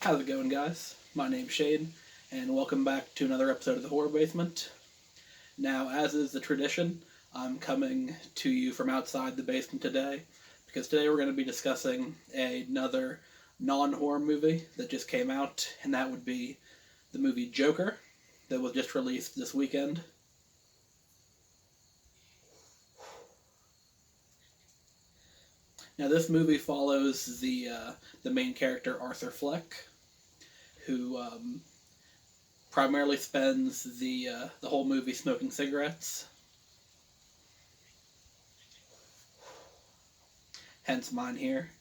How's it going, guys? My name's Shane, and welcome back to another episode of the Horror Basement. Now, as is the tradition, I'm coming to you from outside the basement today, because today we're going to be discussing another non-horror movie that just came out, and that would be the movie Joker, that was just released this weekend. Now, this movie follows the main character, Arthur Fleck, who primarily spends the whole movie smoking cigarettes. Hence mine here.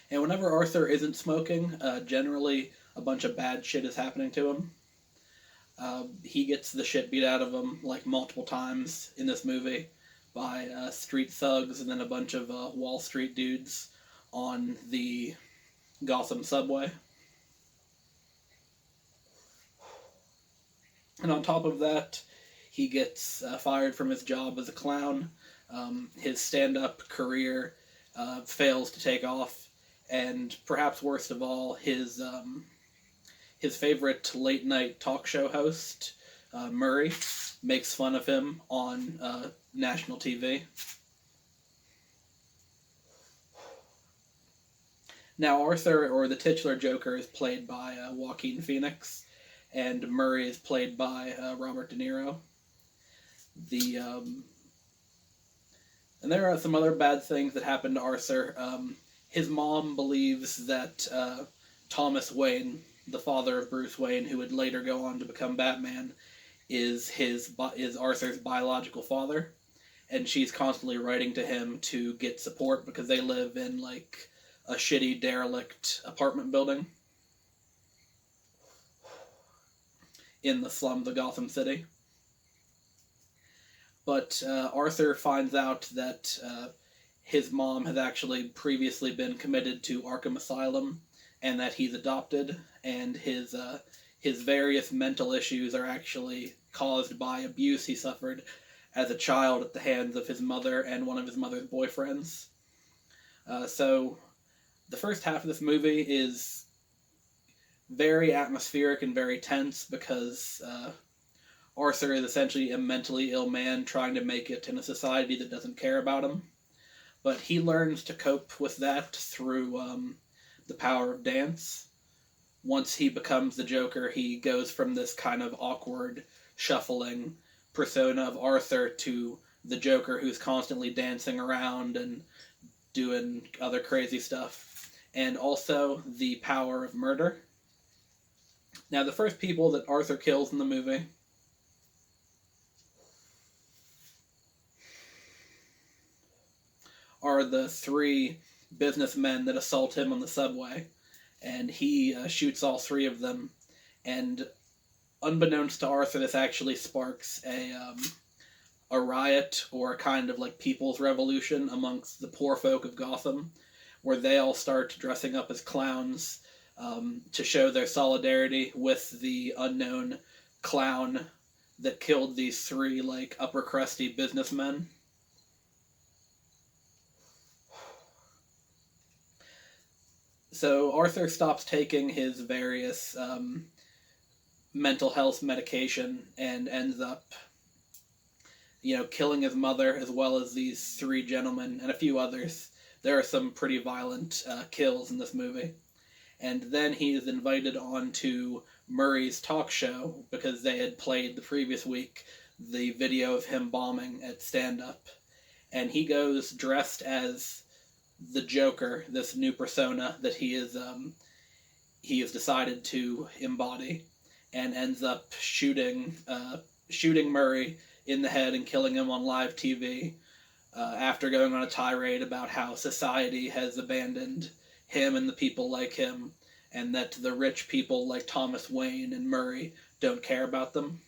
And whenever Arthur isn't smoking, generally a bunch of bad shit is happening to him. He gets the shit beat out of him like multiple times in this movie by street thugs and then a bunch of Wall Street dudes on the Gotham subway. And on top of that, he gets fired from his job as a clown. His stand-up career fails to take off, and perhaps worst of all, his favorite late-night talk show host, Murray, makes fun of him on national TV. Now, Arthur, or the titular Joker, is played by Joaquin Phoenix, and Murray is played by Robert De Niro. And there are some other bad things that happen to Arthur. His mom believes that Thomas Wayne, the father of Bruce Wayne, who would later go on to become Batman, is Arthur's biological father, and she's constantly writing to him to get support because they live in like a shitty derelict apartment building in the slums of Gotham City. But Arthur finds out that his mom has actually previously been committed to Arkham Asylum, and that he's adopted, and his various mental issues are actually caused by abuse he suffered as a child at the hands of his mother and one of his mother's boyfriends. So the first half of this movie is very atmospheric and very tense because Arthur is essentially a mentally ill man trying to make it in a society that doesn't care about him. But he learns to cope with that through the power of dance. Once he becomes the Joker, he goes from this kind of awkward, shuffling persona of Arthur to the Joker who's constantly dancing around and doing other crazy stuff. And also the power of murder. Now, the first people that Arthur kills in the movie are the three businessmen that assault him on the subway, and he shoots all three of them, and unbeknownst to Arthur, this actually sparks a riot, or a kind of like people's revolution amongst the poor folk of Gotham, where they all start dressing up as clowns to show their solidarity with the unknown clown that killed these three like upper crusty businessmen. So Arthur stops taking his various mental health medication and ends up, killing his mother as well as these three gentlemen and a few others. There are some pretty violent kills in this movie. And then he is invited on to Murray's talk show because they had played the previous week the video of him bombing at stand-up. And he goes dressed as the Joker, this new persona that he has decided to embody, and ends up shooting Murray in the head and killing him on live TV after going on a tirade about how society has abandoned him and the people like him, and that the rich people like Thomas Wayne and Murray don't care about them.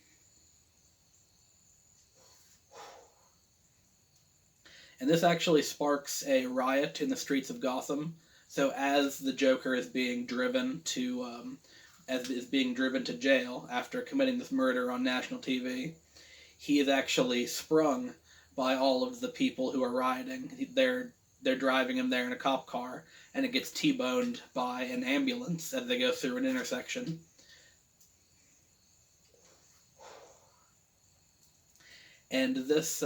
And this actually sparks a riot in the streets of Gotham. So as the Joker is being driven to jail after committing this murder on national TV, he is actually sprung by all of the people who are rioting. They're they're driving him there in a cop car, and it gets T-boned by an ambulance as they go through an intersection. And this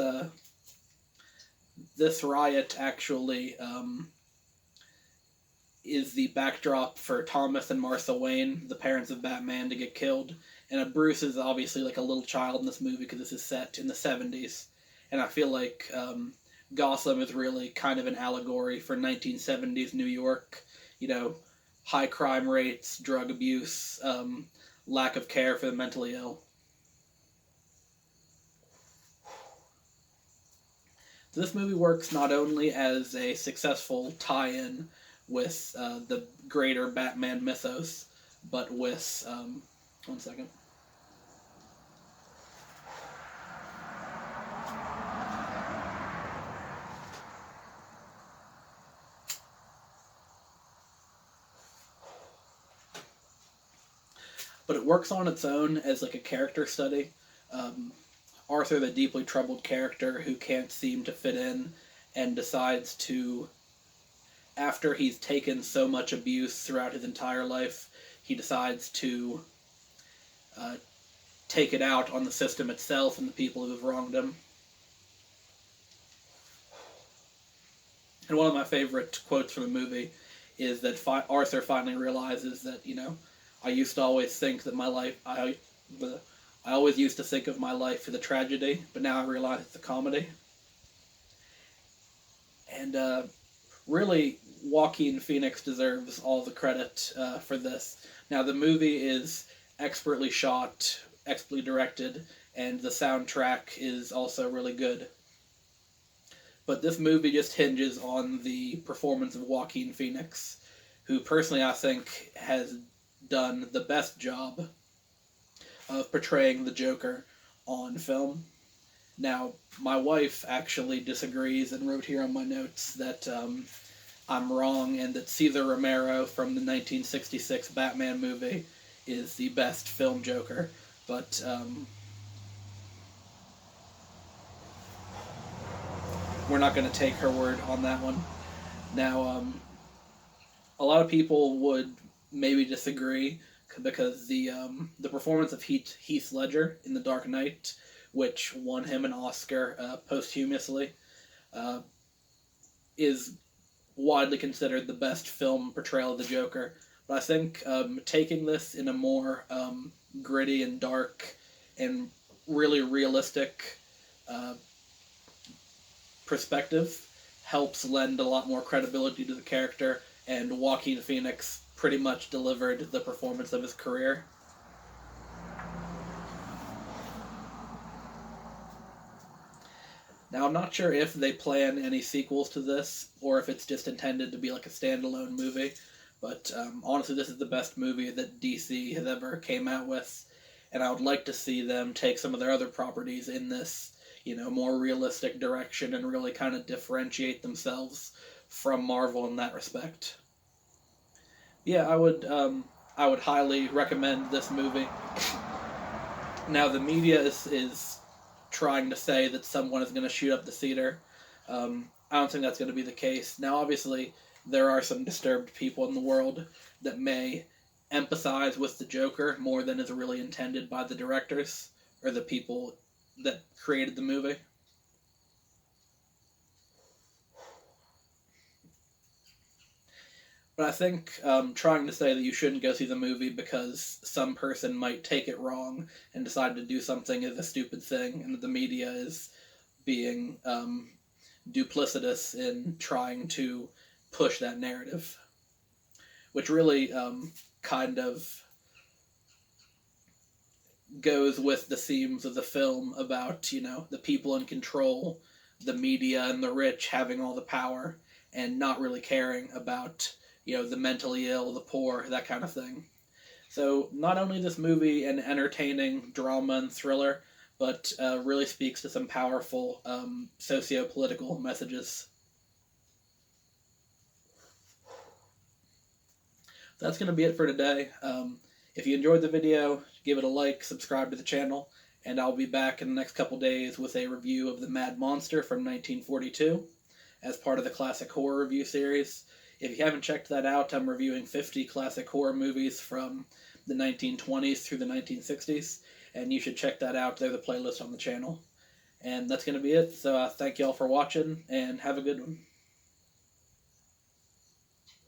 riot actually is the backdrop for Thomas and Martha Wayne, the parents of Batman, to get killed. And Bruce is obviously like a little child in this movie because this is set in the 70s. And I feel like Gotham is really kind of an allegory for 1970s New York. You know, high crime rates, drug abuse, lack of care for the mentally ill. So this movie works not only as a successful tie-in with the greater Batman mythos, but with... one second. But it works on its own as like a character study. Arthur, the deeply troubled character who can't seem to fit in and decides to, after he's taken so much abuse throughout his entire life, he decides to take it out on the system itself and the people who have wronged him. And one of my favorite quotes from the movie is that Arthur finally realizes that, you know, I used to always think that my life, I always used to think of my life as a tragedy, but now I realize it's a comedy. And really, Joaquin Phoenix deserves all the credit for this. Now, the movie is expertly shot, expertly directed, and the soundtrack is also really good. But this movie just hinges on the performance of Joaquin Phoenix, who personally I think has done the best job of portraying the Joker on film. Now, my wife actually disagrees and wrote here on my notes that I'm wrong and that Cesar Romero from the 1966 Batman movie is the best film Joker, but we're not going to take her word on that one. Now, a lot of people would maybe disagree because the performance of Heath Ledger in The Dark Knight, which won him an Oscar posthumously, is widely considered the best film portrayal of the Joker. But I think taking this in a more gritty and dark and really realistic perspective helps lend a lot more credibility to the character, and Joaquin Phoenix pretty much delivered the performance of his career. Now, I'm not sure if they plan any sequels to this, or if it's just intended to be like a standalone movie, but honestly, this is the best movie that DC has ever came out with, and I would like to see them take some of their other properties in this, you know, more realistic direction and really kind of differentiate themselves from Marvel in that respect. Yeah, I would highly recommend this movie. Now, the media is trying to say that someone is going to shoot up the theater. I don't think that's going to be the case. Now, obviously, there are some disturbed people in the world that may empathize with the Joker more than is really intended by the directors or the people that created the movie. But I think trying to say that you shouldn't go see the movie because some person might take it wrong and decide to do something is a stupid thing, and that the media is being duplicitous in trying to push that narrative, which really kind of goes with the themes of the film about, you know, the people in control, the media and the rich having all the power, and not really caring about, you know, the mentally ill, the poor, that kind of thing. So not only this movie an entertaining drama and thriller, but really speaks to some powerful socio-political messages. That's going to be it for today. If you enjoyed the video, give it a like, subscribe to the channel, and I'll be back in the next couple days with a review of The Mad Monster from 1942. as part of the classic horror review series. If you haven't checked that out, I'm reviewing 50 classic horror movies from the 1920s through the 1960s, and you should check that out. There's a playlist on the channel. And that's going to be it. So thank you all for watching, and have a good one.